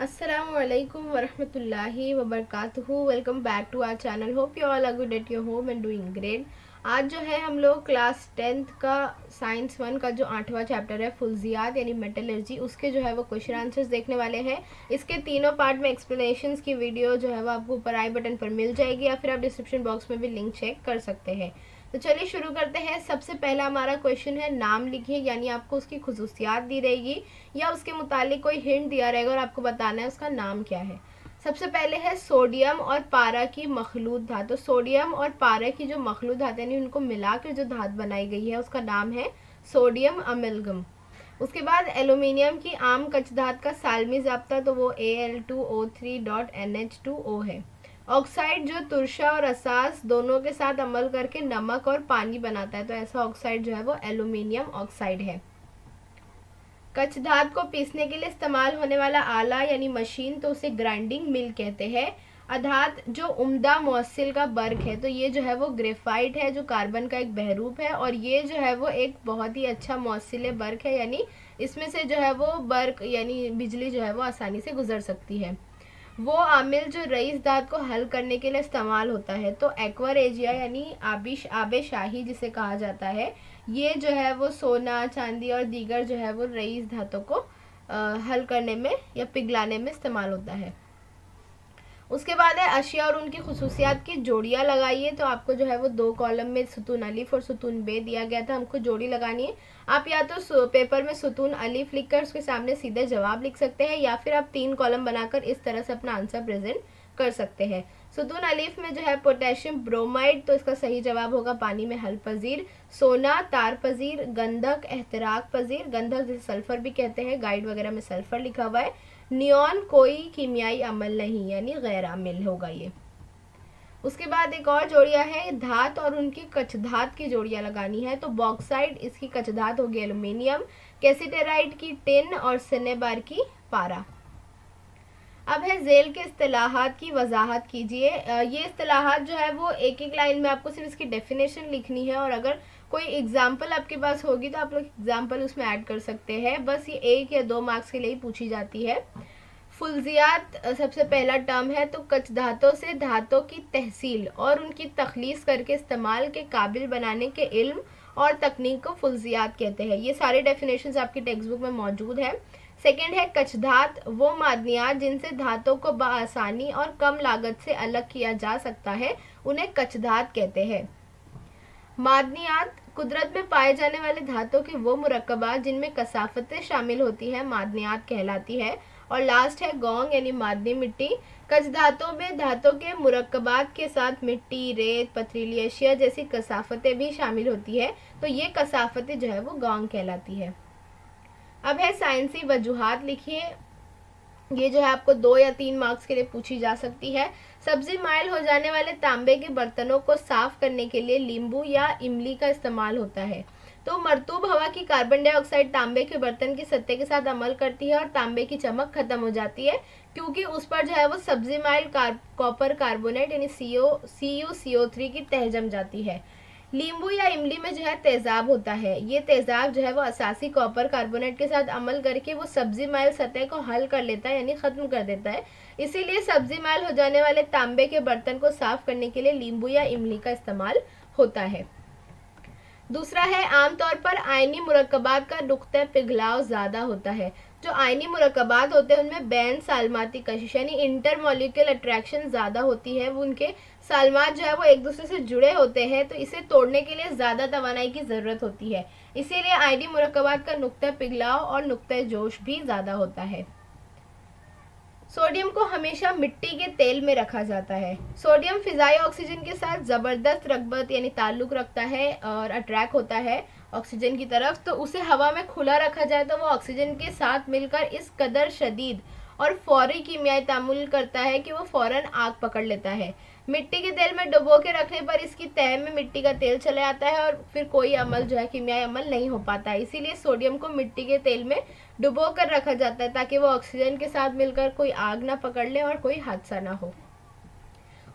Assalamualaikum warahmatullahi wabarakatuh। Welcome back to our channel. Hope you all are good at your home and doing great. आज जो है हम लोग class 10th का science 1 का जो 8वां चैप्टर है फुल्जियात यानी मेटलर्जी, उसके जो है वो क्वेश्चन आंसर्स देखने वाले हैं। इसके तीनों पार्ट में एक्सप्लेनेशंस की वीडियो जो है वो आपको ऊपर आई बटन पर मिल जाएगी या फिर आप डिस्क्रिप्शन बॉक्स में भी लिंक चेक कर सकते हैं। तो चलिए शुरू करते हैं। सबसे पहला हमारा क्वेश्चन है नाम लिखिए, यानी आपको उसकी खुसूसियात दी रहेगी या उसके मुतालिक कोई हिंट दिया रहेगा और आपको बताना है उसका नाम क्या है। सबसे पहले है सोडियम और पारा की मखलूत धात। तो सोडियम और पारा की जो मखलूत धात यानी उनको मिलाकर जो धात बनाई गई है उसका नाम है सोडियम अमेलगम। उसके बाद एल्यूमिनियम की आम कच्च धात का सालमी ज़ाब्ता तो वो Al2O3.NH2O है। ऑक्साइड जो तुरशा और असास दोनों के साथ अमल करके नमक और पानी बनाता है, तो ऐसा ऑक्साइड जो है वो एल्यूमिनियम ऑक्साइड है। कच्च धात को पीसने के लिए इस्तेमाल होने वाला आला यानी मशीन तो उसे ग्राइंडिंग मिल कहते हैं। अधात जो उम्दा मुअस्सिल का बर्क है, तो ये जो है वो ग्रेफाइट है जो कार्बन का एक बहरूप है, और ये जो है वो एक बहुत ही अच्छा मुअस्सिल बर्क है, यानी इसमें से जो है वो बर्क यानी बिजली जो है वो आसानी से गुजर सकती है। वो आमिल जो रईस धात को हल करने के लिए इस्तेमाल होता है, तो एक्वारेजिया यानी आबे शाही जिसे कहा जाता है, ये जो है वो सोना चांदी और दीगर जो है वो रईस धातों को हल करने में या पिघलाने में इस्तेमाल होता है। उसके बाद है अशिया और उनकी खुसूसियात की जोड़ियाँ लगाइए। तो आपको जो है वो 2 कॉलम में सुतून अलिफ और सुतून बे दिया गया था, हमको जोड़ी लगानी है। आप या तो पेपर में सुतून अलिफ लिखकर उसके सामने सीधे जवाब लिख सकते हैं, या फिर आप 3 कॉलम बनाकर इस तरह से अपना आंसर प्रेजेंट कर सकते हैं। सुतून अलिफ में जो है पोटेशियम ब्रोमाइड, तो इसका सही जवाब होगा पानी में हल पजीर। सोना तार पजीर, गंधक एहतराक पजीर, गंधक जिसे सल्फर भी कहते हैं, गाइड वगैरह में सल्फर लिखा हुआ है। नियॉन कोई कीमियाई अमल नहीं यानी गैर आमिल होगा ये। उसके बाद एक और जोड़ियां है धात और उनकी कच्च धात की जोड़ियां लगानी है। तो बॉक्साइड इसकी कच्च धात होगी एल्यूमिनियम, कैसिटेराइड की टिन और सिनेबार की पारा। अब है जेल के इस्तिलाहात की वजाहत कीजिए। ये इस्तिलाहात जो है वो एक एक लाइन में आपको सिर्फ इसकी डेफिनेशन लिखनी है, और अगर कोई एग्जाम्पल आपके पास होगी तो आप लोग एग्जाम्पल उसमें ऐड कर सकते हैं। बस ये 1 या 2 मार्क्स के लिए ही पूछी जाती है। फुल्जियात सबसे पहला टर्म है, तो कच्च धातों से धातों की तहसील और उनकी तखलीस करके इस्तेमाल के काबिल बनाने के इल्म और तकनीक को फुल्जियात कहते हैं। ये सारे डेफिनेशंस आपकी टेक्स्ट बुक में मौजूद है। सेकेंड है कच्च धात वो मादनियात जिनसे धातों को बआसानी और कम लागत से अलग किया जा सकता है, उन्हें कच्च धात कहते हैं। मादनियात कुदरत में पाए जाने वाले धातों के वो मुरक्कबात जिनमें कसाफतें शामिल होती हैं मादनियात कहलाती है। और लास्ट है गौंग यानी मादनी मिट्टी। कच्च धातों में धातों के मुरक्कबात के साथ मिट्टी, रेत, पथरीली अशिया जैसी कसाफतें भी शामिल होती है, तो ये कसाफतें जो है वो गौंग कहलाती है। अब है साइंसी वजूहात लिखिए। ये जो है आपको 2 या 3 मार्क्स के लिए पूछी जा सकती है। सब्जी माइल हो जाने वाले तांबे के बर्तनों को साफ करने के लिए नींबू या इमली का इस्तेमाल होता है। तो मरतूब हवा की कार्बन डाइऑक्साइड तांबे के बर्तन की सतह के साथ अमल करती है और तांबे की चमक खत्म हो जाती है, क्योंकि उस पर जो है वो सब्जी माइल कॉपर कार्बोनेट यानी CuCO3 की तह जम जाती है। नींबू या इमली में जो है तेजाब होता है, ये तेजाब जो है वो असासी कॉपर कार्बोनेट के साथ अमल करके वो सब्जी माइल सतह को हल कर लेता है यानी खत्म कर देता है। इसीलिए सब्जी माइल हो जाने वाले तांबे के बर्तन को साफ करने के लिए नींबू या इमली का इस्तेमाल होता है। दूसरा है आमतौर पर आयनी मुरक्कबात का नुक्ता पिघलाव ज्यादा होता है। जो आयनी मुरक्कबात होते हैं उनमें बैन सालमाती कशिश यानी इंटरमॉलिक्यूल अट्रैक्शन ज्यादा होती है, वो उनके सालमात जो है वो एक दूसरे से जुड़े होते हैं, तो इसे तोड़ने के लिए ज्यादा तवानाई की जरूरत होती है। इसीलिए आयनी मुरक्कबात का नुक्ता पिघलाव और नुक्ता जोश भी ज्यादा होता है। सोडियम को हमेशा मिट्टी के तेल में रखा जाता है। सोडियम फिजाई ऑक्सीजन के साथ जबरदस्त रगबत यानी ताल्लुक रखता है और अट्रैक्ट होता है ऑक्सीजन की तरफ, तो उसे हवा में खुला रखा जाए तो वो ऑक्सीजन के साथ मिलकर इस कदर शदीद और फौरी कीमियाई तामुल करता है कि वो फौरन आग पकड़ लेता है। मिट्टी के तेल में डुबो के रखने पर इसकी तह में मिट्टी का तेल चला जाता है और फिर कोई अमल जो है कीमियाई अमल नहीं हो पाता है। इसीलिए सोडियम को मिट्टी के तेल में डुबो कर रखा जाता है ताकि वो ऑक्सीजन के साथ मिलकर कोई आग ना पकड़ ले और कोई हादसा ना हो।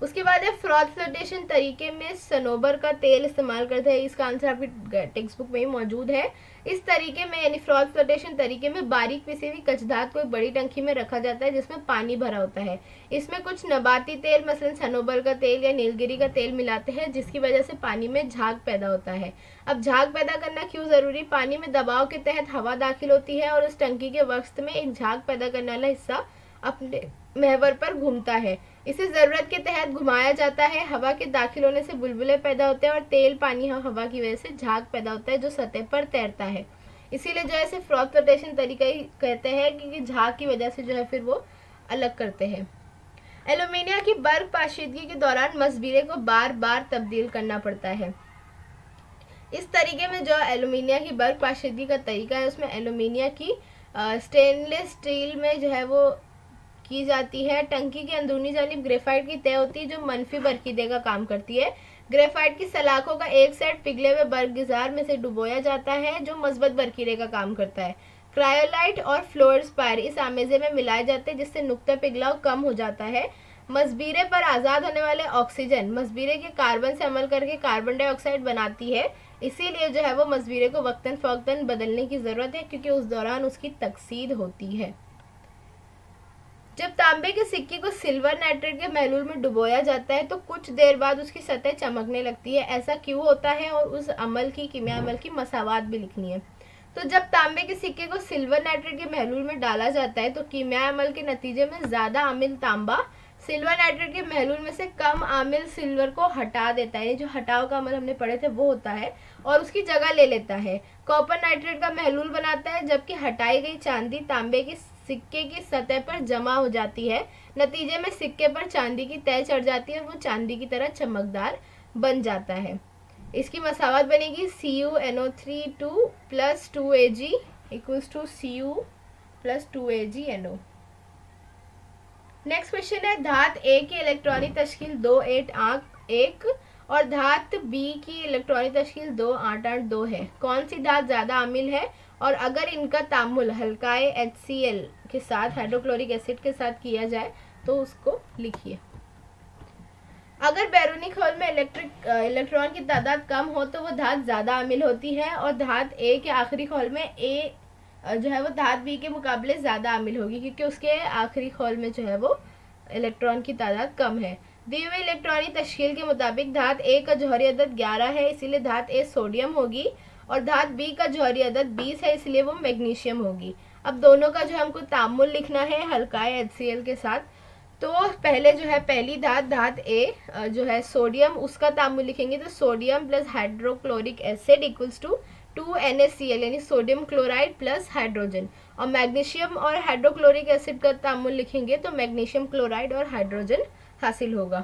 उसके बाद है फ्रॉथ फ्लोटेशन तरीके में सनोबर का तेल इस्तेमाल करते हैं। इसका आंसर आपकी टेक्स्ट बुक में ही मौजूद है। इस तरीके में यानी फ्रॉथ फ्लोटेशन तरीके में बारीक पिसी हुई कचधात को एक बड़ी टंकी में रखा जाता है जिसमें पानी भरा होता है। इसमें कुछ नबाती तेल मसलन सनोबर का तेल या नीलगिरी का तेल मिलाते हैं जिसकी वजह से पानी में झाग पैदा होता है। अब झाग पैदा करना क्यों जरूरी? पानी में दबाव के तहत हवा दाखिल होती है और उस टंकी के वक्त में एक झाग पैदा करने वाला हिस्सा अपने महवर पर घूमता है। इसे जरूरत के तहत घुमाया जाता है। हवा के दाखिल होने से बुलबुले पैदा होते हैं और तेल पानी हवा की वजह से झाग पैदा होता है जो सतह पर तैरता है। इसीलिए जो है इसे फ्रॉथ फ्लोटेशन तरीका ही कहते हैं क्योंकि झाग की वजह से जो है फिर वो अलग करते हैं। एल्यूमिनियम की बर्फ पाशीदगी के दौरान मसबीरे को बार बार तब्दील करना पड़ता है। इस तरीके में जो एल्यूमिनियम की बर्फ पाशीदगी का तरीका है उसमें एल्यूमिनियम की स्टेनलेस स्टील में जो है वो की जाती है। टंकी के अंदरूनी जानिब ग्रेफाइट की तय होती है जो मनफी बरकीदे का काम करती है। ग्रेफाइट की सलाखों का एक सेट पिघले हुए बर्गजार में से डुबोया जाता है जो मजबूत बरकीरे का काम करता है। क्रायोलाइट और फ्लोरस्पायर इस आमेजे में मिलाए जाते हैं जिससे नुक्ता पिघलाव कम हो जाता है। मसबीरे पर आज़ाद होने वाले ऑक्सीजन मसबीरे के कार्बन से अमल करके कार्बन डाइऑक्साइड बनाती है। इसीलिए जो है वो मसबीरे को वक्तन फवक्तन बदलने की ज़रूरत है क्योंकि उस दौरान उसकी तकसीद होती है। जब तांबे के सिक्के को सिल्वर नाइट्रेट के महलूल में डुबोया जाता है तो कुछ देर बाद उसकी सतह चमकने लगती है। ऐसा क्यों होता है और उस अमल की कीमिया अमल की मसावात भी लिखनी है। तो जब तांबे के सिक्के को सिल्वर नाइट्रेट के महलूल में डाला जाता है तो कीमिया अमल के नतीजे में ज़्यादा आमिल तांबा सिल्वर नाइट्रेट के महलूल में से कम आमिल सिल्वर को हटा देता है। जो हटाव का अमल हमने पढ़े थे वो होता है और उसकी जगह ले लेता है। कॉपर नाइट्रेट का महलूल बनाता है जबकि हटाई गई चांदी तांबे की सिक्के की सतह पर जमा हो जाती है। नतीजे में सिक्के पर चांदी की तय चढ़ जाती है और वो चांदी की तरह चमकदार बन जाता है। इसकी मसावत बनेगी CuNO3 plus 2Ag equals to Cu plus 2AgNO। Next question है धात A की इलेक्ट्रॉनिक तश्कील 281 और धात B की इलेक्ट्रॉनिक तश्कील 288 है। कौन सी धात ज़्यादा आमिल है और अगर इनका तामुल हल्काए HCl के साथ हाइड्रोक्लोरिक एसिड के साथ किया जाए तो उसको लिखिए। अगर बैरूनी खोल में इलेक्ट्रॉन की तादाद कम हो तो वो धात ज़्यादा आमिल होती है और धात A के आखिरी खोल में A जो है वो धात B के मुकाबले ज़्यादा आमिल होगी क्योंकि उसके आखिरी खोल में जो है वो इलेक्ट्रॉन की तादाद कम है। दी हुई इलेक्ट्रॉनिक तश्कील के मुताबिक धात A का जौहरी अदद 11 है इसीलिए धात A सोडियम होगी और धात B का जौहरी अदद 20 है इसलिए वो मैग्नीशियम होगी। अब दोनों का जो हमको तामुल लिखना है हल्काए HCl के साथ। तो पहले जो है पहली धात A जो है सोडियम उसका तामुल लिखेंगे तो sodium plus hydrochloric acid equals to 2NaCl यानी सोडियम क्लोराइड प्लस हाइड्रोजन। और मैग्नीशियम और हाइड्रोक्लोरिक एसिड का तामुल लिखेंगे तो मैग्नीशियम क्लोराइड और हाइड्रोजन हासिल होगा।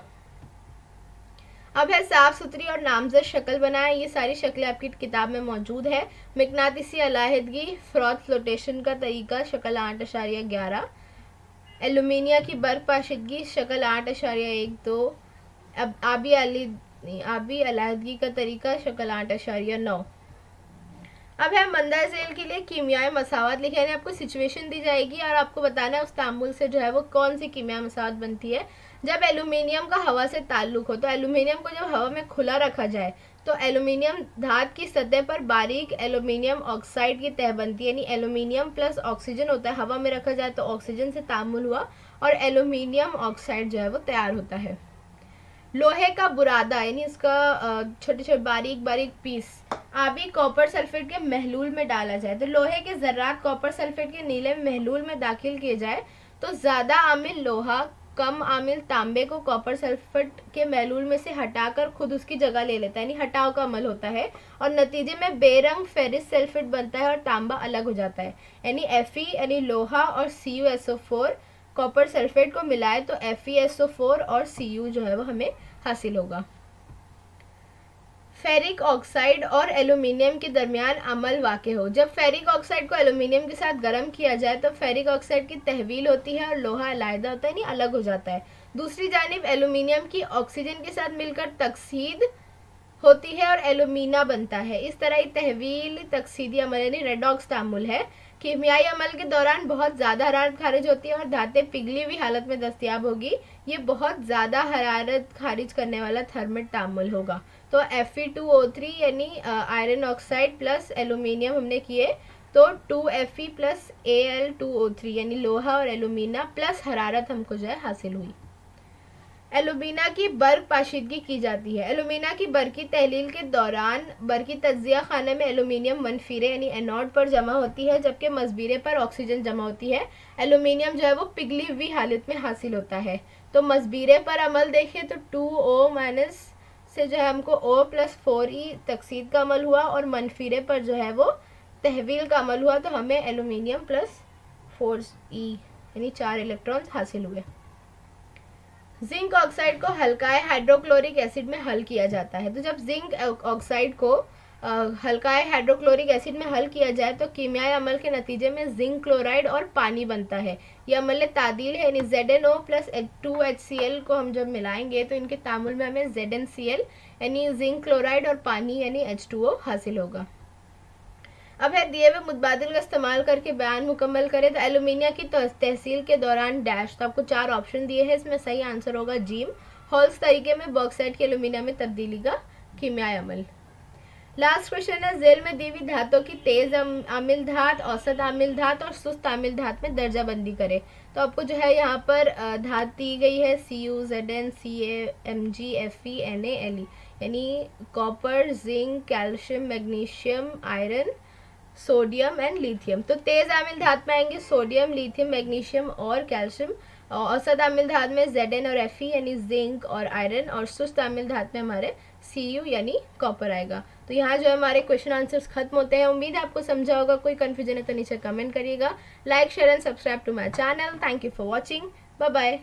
अब है साफ सुथरी और नामजद शक्ल बनाएं। ये सारी शक्लें आपकी किताब में मौजूद है। मकनातीसी अलाहिदगी, फ्रॉथ फ्लोटेशन का तरीका शक्ल 8.11, एल्यूमिनियम की बर्फ पाशीदगी शक्ल 8.12, अब आबी अलाहिदगी का तरीका शक्ल 8.9। अब है मंदा जेल के लिए कीमियाई मसावत लिखे, यानी आपको सिचुएशन दी जाएगी और आपको बताना है उस तामुल से जो है वो कौन सी कीमियाई मसावत बनती है। जब एल्यूमिनियम का हवा से ताल्लुक हो तो एल्यूमिनियम को जब हवा में खुला रखा जाए तो एल्यूमिनियम धात की सतह पर बारीक एल्यूमिनियम ऑक्साइड की तह बनती है, यानी एल्यूमिनियम प्लस ऑक्सीजन होता है। हवा में रखा जाए तो ऑक्सीजन से तामुल हुआ और एल्यूमिनियम ऑक्साइड जो है वो तैयार होता है। लोहे का बुरादा यानी इसका छोटे छोटे बारीक बारीक पीस आबी कॉपर सल्फेट के महलूल में डाला जाए तो लोहे के जर्रात कॉपर सल्फेट के नीले महलूल में दाखिल किए जाए तो ज़्यादा आमिल लोहा कम आमिल तांबे को कॉपर सल्फेट के महलूल में से हटाकर खुद उसकी जगह ले लेता है, यानी हटाव का अमल होता है और नतीजे में बेरंग फेरिस सल्फेट बनता है और तांबा अलग हो जाता है। यानी Fe यानी लोहा और CuSO4 कॉपर सल्फेट को मिलाए तो FeSO4 और Cu जो है वो हमें हासिल होगा। फेरिक ऑक्साइड और एल्यूमिनियम के दरमियान अमल वाक़े हो। जब फेरिक ऑक्साइड को एल्यूमिनियम के साथ गर्म किया जाए तो फेरिक ऑक्साइड की तहवील होती है और लोहा अलहदा होता है, यानी अलग हो जाता है। दूसरी जानिब एल्यूमिनियम की ऑक्सीजन के साथ मिलकर तकसीद होती है और एल्यूमिना बनता है। इस तरह तहवील तकसीदी अमल यानी रेडॉक्स तामुल है। कीमियाई अमल के दौरान बहुत ज़्यादा हरारत खारिज होती है और धातें पिघली हुई हालत में दस्तयाब होगी। ये बहुत ज़्यादा हरारत खारिज करने वाला थर्मल तामुल होगा। तो Fe2O3 यानी आयरन ऑक्साइड प्लस एल्यूमिनियम हमने किए, तो 2Fe प्लस Al2O3 यानी लोहा और एल्यूमिना प्लस हरारत हमको जो है हासिल हुई। एल्यूमिना की बर्क पाशीदगी की जाती है। एल्यूमिना की बर्की तहलील के दौरान बर्की तज्जिया खाने में एल्यूमिनियम मनफिरे यानी एनोड पर जमा होती है, जबकि मसबीरे पर ऑक्सीजन जमा होती है। एल्यूमिनियम जो है वो पिघली हुई हालत में हासिल होता है। तो मसबीरे पर अमल देखें तो 2O- से जो है हमको O+4E तकसीद का अमल हुआ, और मनफिरे पर जो है वो तहवील का अमल हुआ, तो हमें एल्यूमिनियम +4E यानी 4 इलेक्ट्रॉन्स हासिल हुए। जिंक ऑक्साइड को हल्काए हाइड्रोक्लोरिक एसिड में हल किया जाता है। तो जब जिंक ऑक्साइड को हल्काए हाइड्रोक्लोरिक एसिड में हल किया जाए तो कीमियाई अमल के नतीजे में जिंक क्लोराइड और पानी बनता है। यह अमल तादील है, यानी ZnO + 2HCl को हम जब मिलाएंगे तो इनके तामुल में हमें ZnCl यानी जिंक क्लोराइड और पानी यानी H2O हासिल होगा। अब है दिए हुए मुतबादिल का इस्तेमाल करके बयान मुकम्मल करें। तो एल्यूमिनिया की तहसील के दौरान डैश, तो आपको 4 ऑप्शन दिए हैं, इसमें सही आंसर होगा जीम। हॉल्स तरीके में बॉक्साइट के एल्यूमिनिया में तब्दीली का कीमियाई अमल। लास्ट क्वेश्चन है, जेल में दी हुई धातों की तेज आमिल धात, औसत आमिल धात और सुस्त आमिल धात में दर्जा बंदी करें। तो आपको जो है यहाँ पर धात दी गई है Cu, Zn, Ca, Mg, Fe, Na, Le यानी copper, zinc, calcium, magnesium, iron, sodium and lithium. तो तेज आमिल धात में आएंगे सोडियम, लिथियम, मैग्नीशियम और कैल्शियम। औसत आमिल धात में Zn और Fe यानी जिंक और आयरन, और सुस्त आमिल धात में हमारे Cu यानी कॉपर आएगा। तो यहाँ जो हमारे क्वेश्चन आंसर्स खत्म होते हैं। उम्मीद है आपको समझा होगा। कोई कंफ्यूजन है तो नीचे कमेंट करिएगा। Like, share and subscribe to my channel. Thank you for watching. Bye bye.